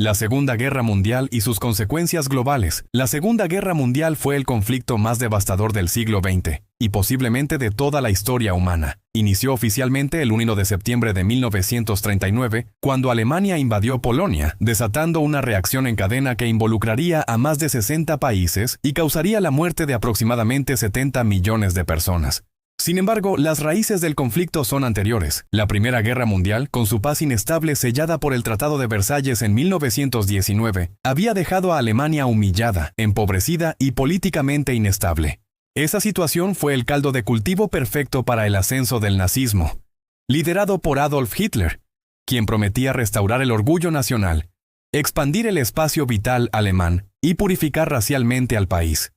La Segunda Guerra Mundial y sus consecuencias globales. La Segunda Guerra Mundial fue el conflicto más devastador del siglo XX, y posiblemente de toda la historia humana. Inició oficialmente el 1 de septiembre de 1939, cuando Alemania invadió Polonia, desatando una reacción en cadena que involucraría a más de 60 países y causaría la muerte de aproximadamente 70 millones de personas. Sin embargo, las raíces del conflicto son anteriores. La Primera Guerra Mundial, con su paz inestable sellada por el Tratado de Versalles en 1919, había dejado a Alemania humillada, empobrecida y políticamente inestable. Esa situación fue el caldo de cultivo perfecto para el ascenso del nazismo, liderado por Adolf Hitler, quien prometía restaurar el orgullo nacional, expandir el espacio vital alemán y purificar racialmente al país.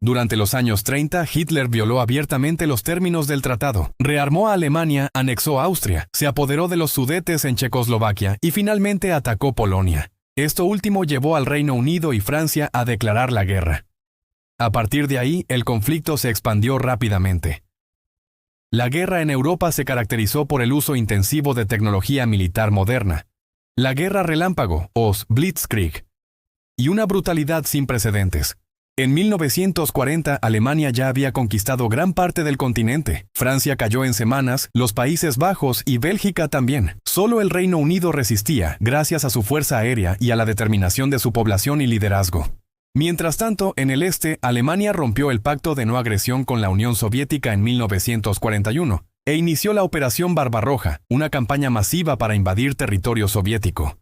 Durante los años 30, Hitler violó abiertamente los términos del tratado, rearmó a Alemania, anexó Austria, se apoderó de los Sudetes en Checoslovaquia y finalmente atacó Polonia. Esto último llevó al Reino Unido y Francia a declarar la guerra. A partir de ahí, el conflicto se expandió rápidamente. La guerra en Europa se caracterizó por el uso intensivo de tecnología militar moderna, la guerra relámpago, o Blitzkrieg, y una brutalidad sin precedentes. En 1940, Alemania ya había conquistado gran parte del continente. Francia cayó en semanas, los Países Bajos y Bélgica también. Solo el Reino Unido resistía, gracias a su fuerza aérea y a la determinación de su población y liderazgo. Mientras tanto, en el este, Alemania rompió el pacto de no agresión con la Unión Soviética en 1941 e inició la Operación Barbarroja, una campaña masiva para invadir territorio soviético.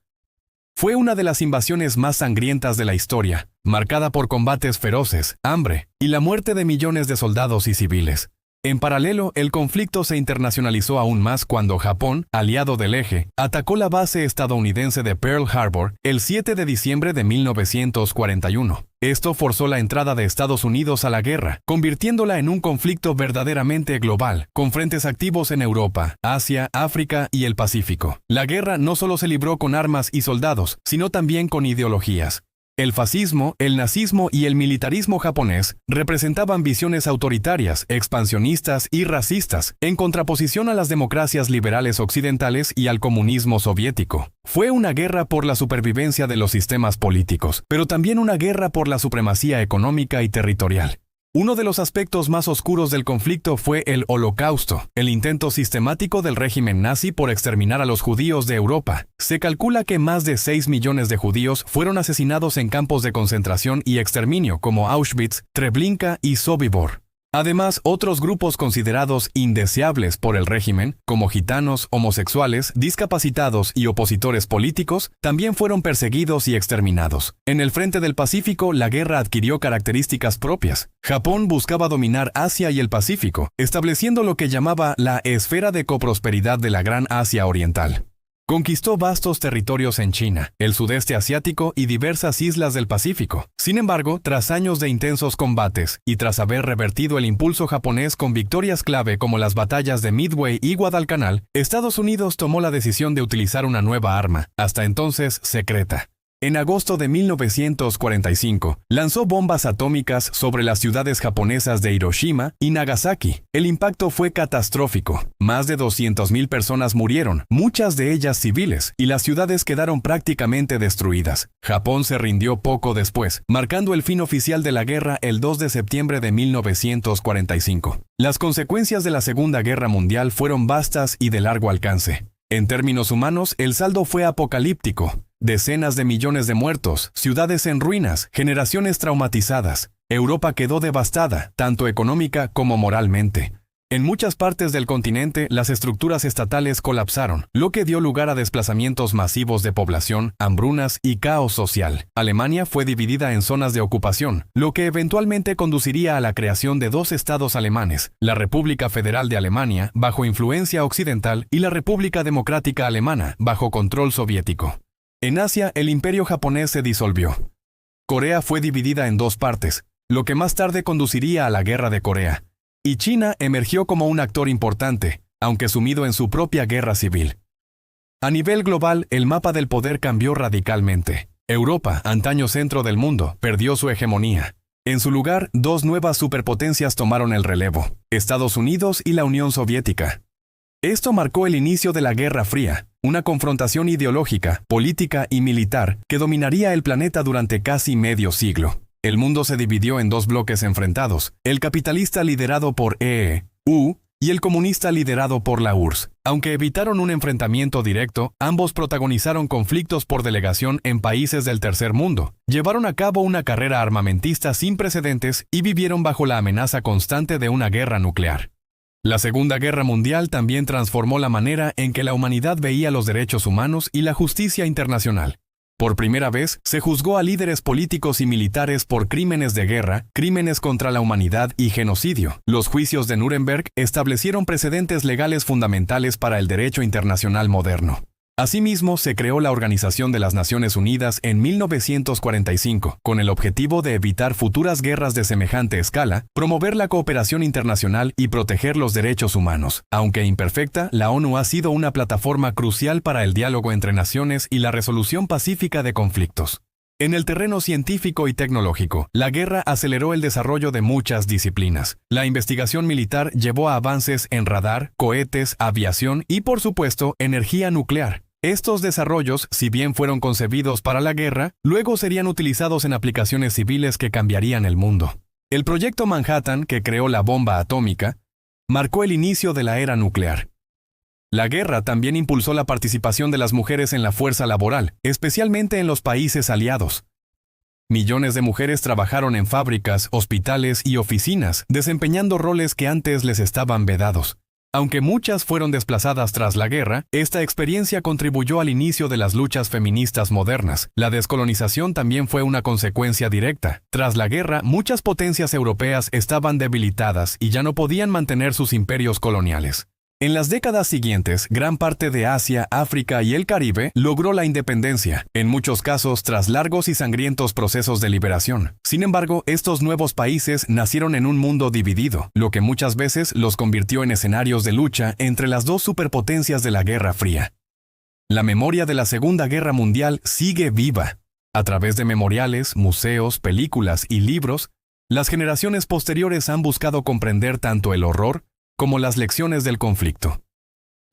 Fue una de las invasiones más sangrientas de la historia, marcada por combates feroces, hambre y la muerte de millones de soldados y civiles. En paralelo, el conflicto se internacionalizó aún más cuando Japón, aliado del Eje, atacó la base estadounidense de Pearl Harbor el 7 de diciembre de 1941. Esto forzó la entrada de Estados Unidos a la guerra, convirtiéndola en un conflicto verdaderamente global, con frentes activos en Europa, Asia, África y el Pacífico. La guerra no solo se libró con armas y soldados, sino también con ideologías. El fascismo, el nazismo y el militarismo japonés representaban visiones autoritarias, expansionistas y racistas, en contraposición a las democracias liberales occidentales y al comunismo soviético. Fue una guerra por la supervivencia de los sistemas políticos, pero también una guerra por la supremacía económica y territorial. Uno de los aspectos más oscuros del conflicto fue el Holocausto, el intento sistemático del régimen nazi por exterminar a los judíos de Europa. Se calcula que más de 6 millones de judíos fueron asesinados en campos de concentración y exterminio como Auschwitz, Treblinka y Sobibor. Además, otros grupos considerados indeseables por el régimen, como gitanos, homosexuales, discapacitados y opositores políticos, también fueron perseguidos y exterminados. En el frente del Pacífico, la guerra adquirió características propias. Japón buscaba dominar Asia y el Pacífico, estableciendo lo que llamaba la esfera de coprosperidad de la Gran Asia Oriental. Conquistó vastos territorios en China, el sudeste asiático y diversas islas del Pacífico. Sin embargo, tras años de intensos combates y tras haber revertido el impulso japonés con victorias clave como las batallas de Midway y Guadalcanal, Estados Unidos tomó la decisión de utilizar una nueva arma, hasta entonces secreta. En agosto de 1945, lanzó bombas atómicas sobre las ciudades japonesas de Hiroshima y Nagasaki. El impacto fue catastrófico. Más de 200.000 personas murieron, muchas de ellas civiles, y las ciudades quedaron prácticamente destruidas. Japón se rindió poco después, marcando el fin oficial de la guerra el 2 de septiembre de 1945. Las consecuencias de la Segunda Guerra Mundial fueron vastas y de largo alcance. En términos humanos, el saldo fue apocalíptico. Decenas de millones de muertos, ciudades en ruinas, generaciones traumatizadas. Europa quedó devastada, tanto económica como moralmente. En muchas partes del continente, las estructuras estatales colapsaron, lo que dio lugar a desplazamientos masivos de población, hambrunas y caos social. Alemania fue dividida en zonas de ocupación, lo que eventualmente conduciría a la creación de dos estados alemanes, la República Federal de Alemania, bajo influencia occidental, y la República Democrática Alemana, bajo control soviético. En Asia, el imperio japonés se disolvió. Corea fue dividida en dos partes, lo que más tarde conduciría a la Guerra de Corea. Y China emergió como un actor importante, aunque sumido en su propia guerra civil. A nivel global, el mapa del poder cambió radicalmente. Europa, antaño centro del mundo, perdió su hegemonía. En su lugar, dos nuevas superpotencias tomaron el relevo: Estados Unidos y la Unión Soviética. Esto marcó el inicio de la Guerra Fría, una confrontación ideológica, política y militar que dominaría el planeta durante casi medio siglo. El mundo se dividió en dos bloques enfrentados, el capitalista liderado por EU y el comunista liderado por la URSS. Aunque evitaron un enfrentamiento directo, ambos protagonizaron conflictos por delegación en países del tercer mundo, llevaron a cabo una carrera armamentista sin precedentes y vivieron bajo la amenaza constante de una guerra nuclear. La Segunda Guerra Mundial también transformó la manera en que la humanidad veía los derechos humanos y la justicia internacional. Por primera vez, se juzgó a líderes políticos y militares por crímenes de guerra, crímenes contra la humanidad y genocidio. Los juicios de Nuremberg establecieron precedentes legales fundamentales para el derecho internacional moderno. Asimismo, se creó la Organización de las Naciones Unidas en 1945, con el objetivo de evitar futuras guerras de semejante escala, promover la cooperación internacional y proteger los derechos humanos. Aunque imperfecta, la ONU ha sido una plataforma crucial para el diálogo entre naciones y la resolución pacífica de conflictos. En el terreno científico y tecnológico, la guerra aceleró el desarrollo de muchas disciplinas. La investigación militar llevó a avances en radar, cohetes, aviación y, por supuesto, energía nuclear. Estos desarrollos, si bien fueron concebidos para la guerra, luego serían utilizados en aplicaciones civiles que cambiarían el mundo. El proyecto Manhattan, que creó la bomba atómica, marcó el inicio de la era nuclear. La guerra también impulsó la participación de las mujeres en la fuerza laboral, especialmente en los países aliados. Millones de mujeres trabajaron en fábricas, hospitales y oficinas, desempeñando roles que antes les estaban vedados. Aunque muchas fueron desplazadas tras la guerra, esta experiencia contribuyó al inicio de las luchas feministas modernas. La descolonización también fue una consecuencia directa. Tras la guerra, muchas potencias europeas estaban debilitadas y ya no podían mantener sus imperios coloniales. En las décadas siguientes, gran parte de Asia, África y el Caribe logró la independencia, en muchos casos tras largos y sangrientos procesos de liberación. Sin embargo, estos nuevos países nacieron en un mundo dividido, lo que muchas veces los convirtió en escenarios de lucha entre las dos superpotencias de la Guerra Fría. La memoria de la Segunda Guerra Mundial sigue viva. A través de memoriales, museos, películas y libros, las generaciones posteriores han buscado comprender tanto el horror como las lecciones del conflicto.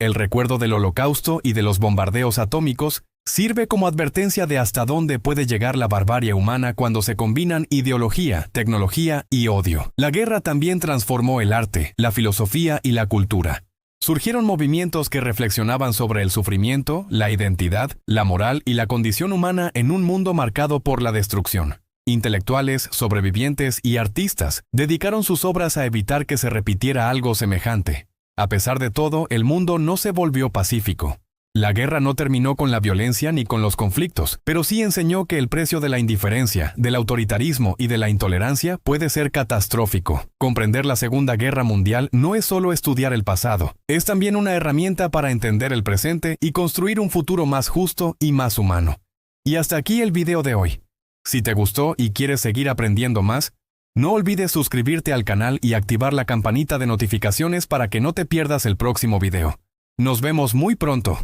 El recuerdo del Holocausto y de los bombardeos atómicos sirve como advertencia de hasta dónde puede llegar la barbarie humana cuando se combinan ideología, tecnología y odio. La guerra también transformó el arte, la filosofía y la cultura. Surgieron movimientos que reflexionaban sobre el sufrimiento, la identidad, la moral y la condición humana en un mundo marcado por la destrucción. Intelectuales, sobrevivientes y artistas dedicaron sus obras a evitar que se repitiera algo semejante. A pesar de todo, el mundo no se volvió pacífico. La guerra no terminó con la violencia ni con los conflictos, pero sí enseñó que el precio de la indiferencia, del autoritarismo y de la intolerancia puede ser catastrófico. Comprender la Segunda Guerra Mundial no es solo estudiar el pasado, es también una herramienta para entender el presente y construir un futuro más justo y más humano. Y hasta aquí el video de hoy. Si te gustó y quieres seguir aprendiendo más, no olvides suscribirte al canal y activar la campanita de notificaciones para que no te pierdas el próximo video. Nos vemos muy pronto.